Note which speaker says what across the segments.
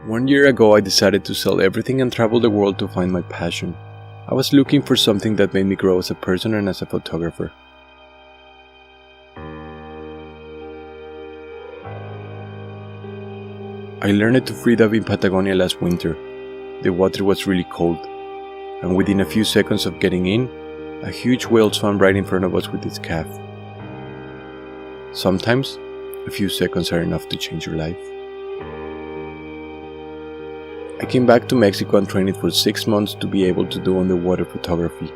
Speaker 1: 1 year ago I decided to sell everything and travel the world to find my passion. I was looking for something that made me grow as a person and as a photographer. I learned to freedive in Patagonia last winter. The water was really cold, and within a few seconds of getting in, a huge whale swam right in front of us with its calf. Sometimes, a few seconds are enough to change your life. I came back to Mexico and trained for 6 months to be able to do underwater photography.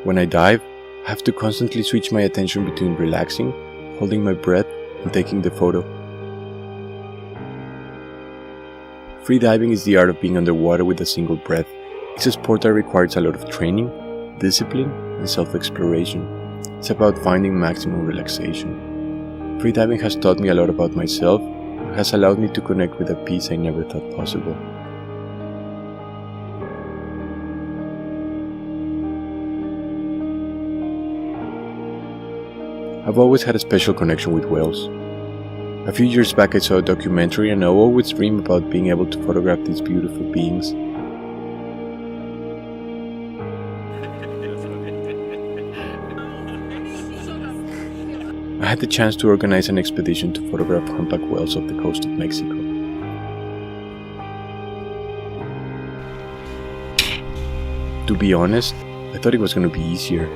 Speaker 1: When I dive, I have to constantly switch my attention between relaxing, holding my breath, and taking the photo. Freediving is the art of being underwater with a single breath. It's a sport that requires a lot of training, discipline, and self-exploration. It's about finding maximum relaxation. Freediving has taught me a lot about myself and has allowed me to connect with a peace I never thought possible. I've always had a special connection with whales. A few years back I saw a documentary and I always dreamed about being able to photograph these beautiful beings. I had the chance to organize an expedition to photograph humpback whales off the coast of Mexico. To be honest, I thought it was going to be easier.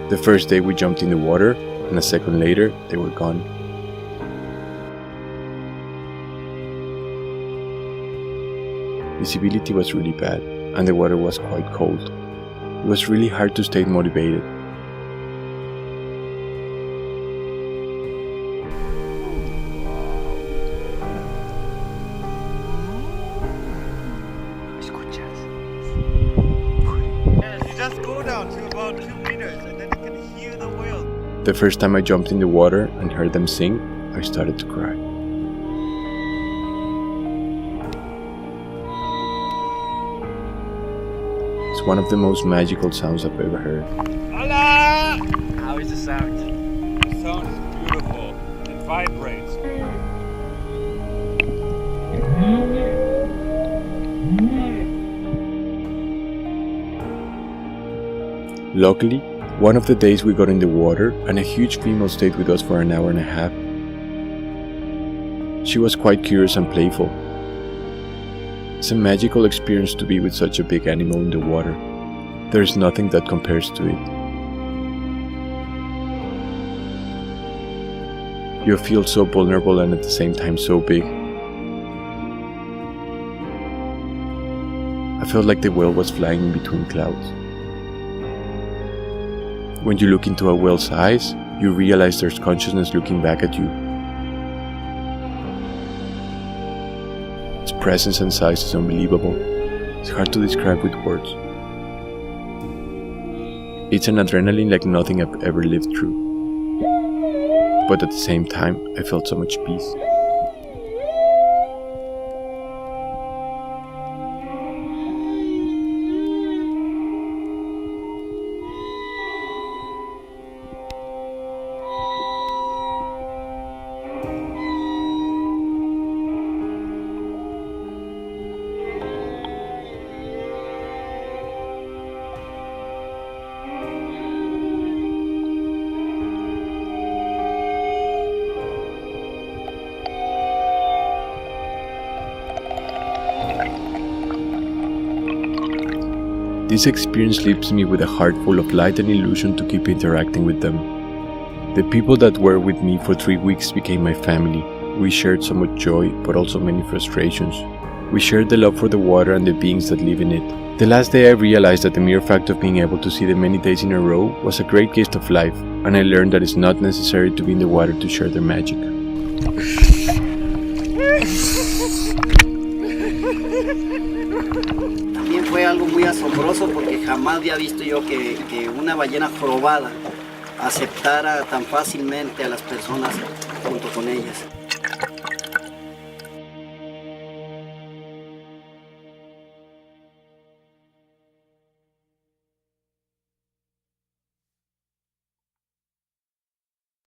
Speaker 1: The first day we jumped in the water, and a second later, they were gone. Visibility was really bad, and the water was quite cold. It was really hard to stay motivated.
Speaker 2: You just go down to about 2 meters and then you can hear the whale.
Speaker 1: The first time I jumped in the water and heard them sing, I started to cry. It's one of the most magical sounds I've ever heard.
Speaker 2: Hola! How is the sound? The sound is beautiful. It vibrates.
Speaker 1: Luckily, one of the days we got in the water and a huge female stayed with us for an hour and a half. She was quite curious and playful. It's a magical experience to be with such a big animal in the water. There's nothing that compares to it. You feel so vulnerable and at the same time so big. I felt like the whale was flying in between clouds. When you look into a whale's eyes, you realize there's consciousness looking back at you. Its presence and size is unbelievable. It's hard to describe with words. It's an adrenaline like nothing I've ever lived through. But at the same time, I felt so much peace. This experience leaves me with a heart full of light and illusion to keep interacting with them. The people that were with me for 3 weeks became my family. We shared so much joy, but also many frustrations. We shared the love for the water and the beings that live in it. The last day I realized that the mere fact of being able to see them many days in a row was a great gift of life, and I learned that it's not necessary to be in the water to share their magic.
Speaker 3: También fue algo muy asombroso porque jamás había visto yo que una ballena jorobada aceptara tan fácilmente a las personas junto con ellas.